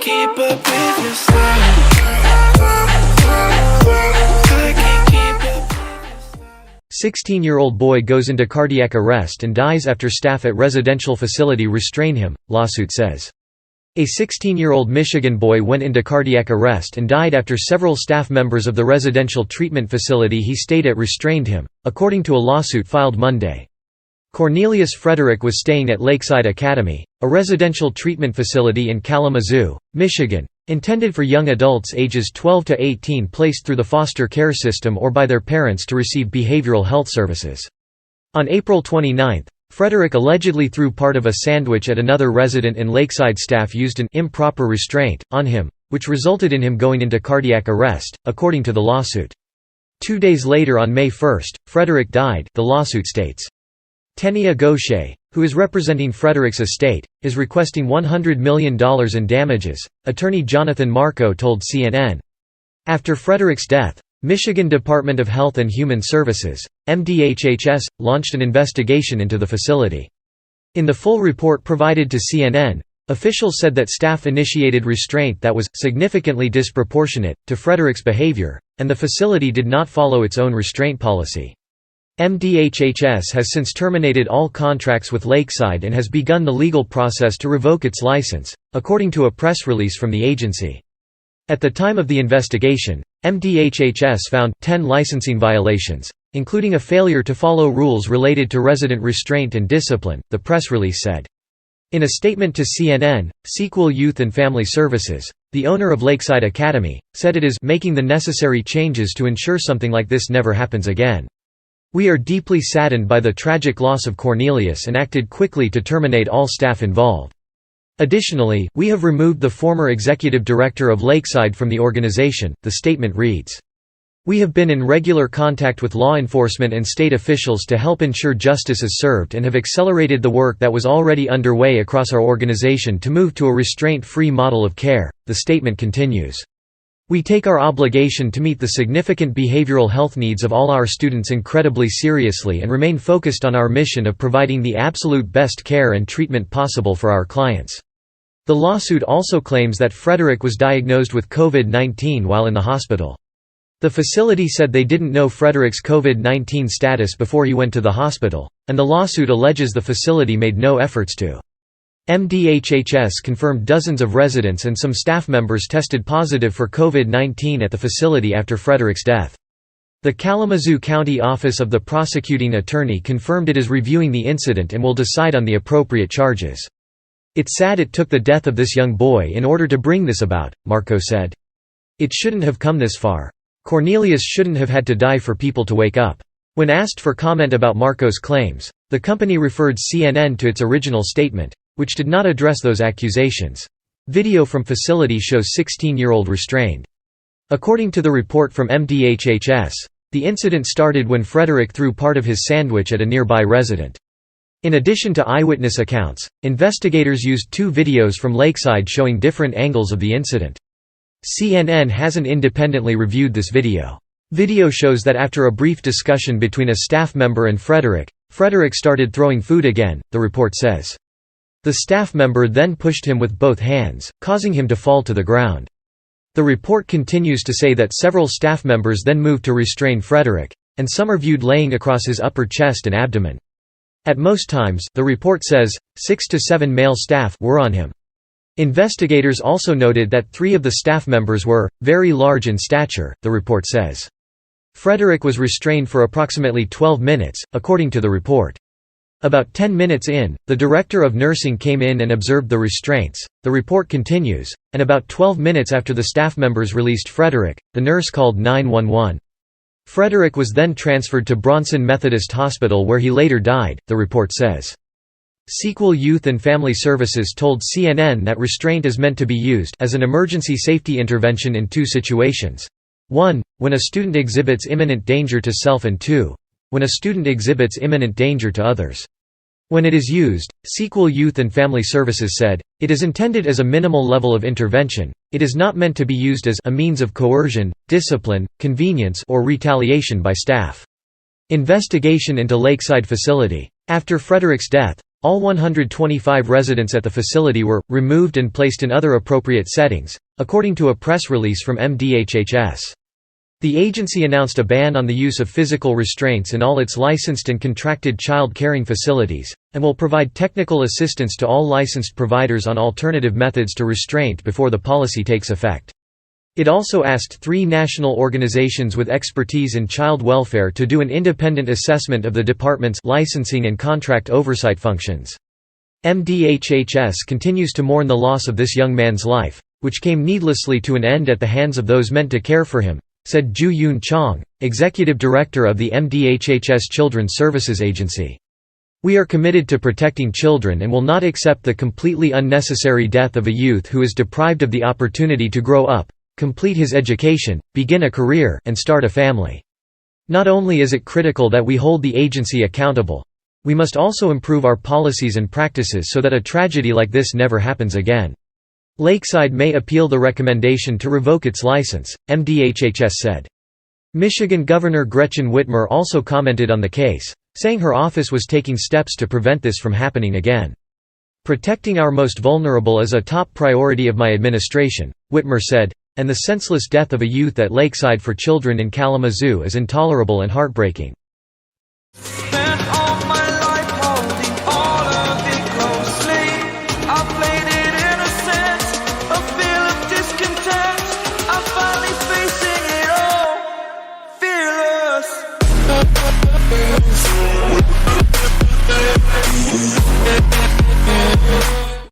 keep up with your style. I can't keep up with your style. 16-year-old boy goes into cardiac arrest and dies after staff at residential facility restrain him, lawsuit says. A 16-year-old Michigan boy went into cardiac arrest and died after several staff members of the residential treatment facility he stayed at restrained him, according to a lawsuit filed Monday. Cornelius Frederick was staying at Lakeside Academy, a residential treatment facility in Kalamazoo, Michigan, intended for young adults ages 12 to 18 placed through the foster care system or by their parents to receive behavioral health services. On April 29, Frederick allegedly threw part of a sandwich at another resident and Lakeside staff used an improper restraint on him, which resulted in him going into cardiac arrest, according to the lawsuit. 2 days later on May 1, Frederick died, the lawsuit states. Tenia Gaucher, who is representing Frederick's estate, is requesting $100 million in damages, attorney Jonathan Marco told CNN. After Frederick's death, Michigan Department of Health and Human Services, MDHHS, launched an investigation into the facility. In the full report provided to CNN, officials said that staff initiated restraint that was significantly disproportionate to Frederick's behavior, and the facility did not follow its own restraint policy. MDHHS has since terminated all contracts with Lakeside and has begun the legal process to revoke its license, according to a press release from the agency. At the time of the investigation, MDHHS found 10 licensing violations, including a failure to follow rules related to resident restraint and discipline, the press release said. In a statement to CNN, Sequel Youth and Family Services, the owner of Lakeside Academy, said it is making the necessary changes to ensure something like this never happens again. We are deeply saddened by the tragic loss of Cornelius and acted quickly to terminate all staff involved. Additionally, we have removed the former executive director of Lakeside from the organization, the statement reads. We have been in regular contact with law enforcement and state officials to help ensure justice is served and have accelerated the work that was already underway across our organization to move to a restraint-free model of care, the statement continues. We take our obligation to meet the significant behavioral health needs of all our students incredibly seriously and remain focused on our mission of providing the absolute best care and treatment possible for our clients. The lawsuit also claims that Frederick was diagnosed with COVID-19 while in the hospital. The facility said they didn't know Frederick's COVID-19 status before he went to the hospital, and the lawsuit alleges the facility made no efforts to. MDHHS confirmed dozens of residents and some staff members tested positive for COVID-19 at the facility after Frederick's death. The Kalamazoo County Office of the Prosecuting Attorney confirmed it is reviewing the incident and will decide on the appropriate charges. It's sad it took the death of this young boy in order to bring this about, Marco said. It shouldn't have come this far. Cornelius shouldn't have had to die for people to wake up. When asked for comment about Marco's claims, the company referred CNN to its original statement, which did not address those accusations. Video from facility shows 16-year-old restrained. According to the report from MDHHS, the incident started when Frederick threw part of his sandwich at a nearby resident. In addition to eyewitness accounts, investigators used 2 videos from Lakeside showing different angles of the incident. CNN hasn't independently reviewed this video. Video shows that after a brief discussion between a staff member and Frederick started throwing food again, the report says. The staff member then pushed him with both hands, causing him to fall to the ground. The report continues to say that several staff members then moved to restrain Frederick, and some are viewed laying across his upper chest and abdomen. At most times, the report says, 6 to 7 male staff were on him. Investigators also noted that 3 of the staff members were very large in stature, the report says. Frederick was restrained for approximately 12 minutes, according to the report. About 10 minutes in, the director of nursing came in and observed the restraints, the report continues, and about 12 minutes after the staff members released Frederick, the nurse called 911. Frederick was then transferred to Bronson Methodist Hospital where he later died, the report says. Sequel Youth and Family Services told CNN that restraint is meant to be used as an emergency safety intervention in 2 situations. 1, when a student exhibits imminent danger to self, and 2, when a student exhibits imminent danger to others. When it is used, Sequel Youth and Family Services said, it is intended as a minimal level of intervention, it is not meant to be used as a means of coercion, discipline, convenience or retaliation by staff. Investigation into Lakeside facility. After Frederick's death, All 125 residents at the facility were removed and placed in other appropriate settings, according to a press release from MDHHS. The agency announced a ban on the use of physical restraints in all its licensed and contracted child caring facilities, and will provide technical assistance to all licensed providers on alternative methods to restraint before the policy takes effect. It also asked 3 national organizations with expertise in child welfare to do an independent assessment of the department's licensing and contract oversight functions. MDHHS continues to mourn the loss of this young man's life, which came needlessly to an end at the hands of those meant to care for him, said Ju Yoon Chong, executive director of the MDHHS Children's Services Agency. We are committed to protecting children and will not accept the completely unnecessary death of a youth who is deprived of the opportunity to grow up, complete his education, begin a career, and start a family. Not only is it critical that we hold the agency accountable, we must also improve our policies and practices so that a tragedy like this never happens again. Lakeside may appeal the recommendation to revoke its license, MDHHS said. Michigan Governor Gretchen Whitmer also commented on the case, saying her office was taking steps to prevent this from happening again. "Protecting our most vulnerable is a top priority of my administration," Whitmer said, "and the senseless death of a youth at Lakeside for Children in Kalamazoo is intolerable and heartbreaking."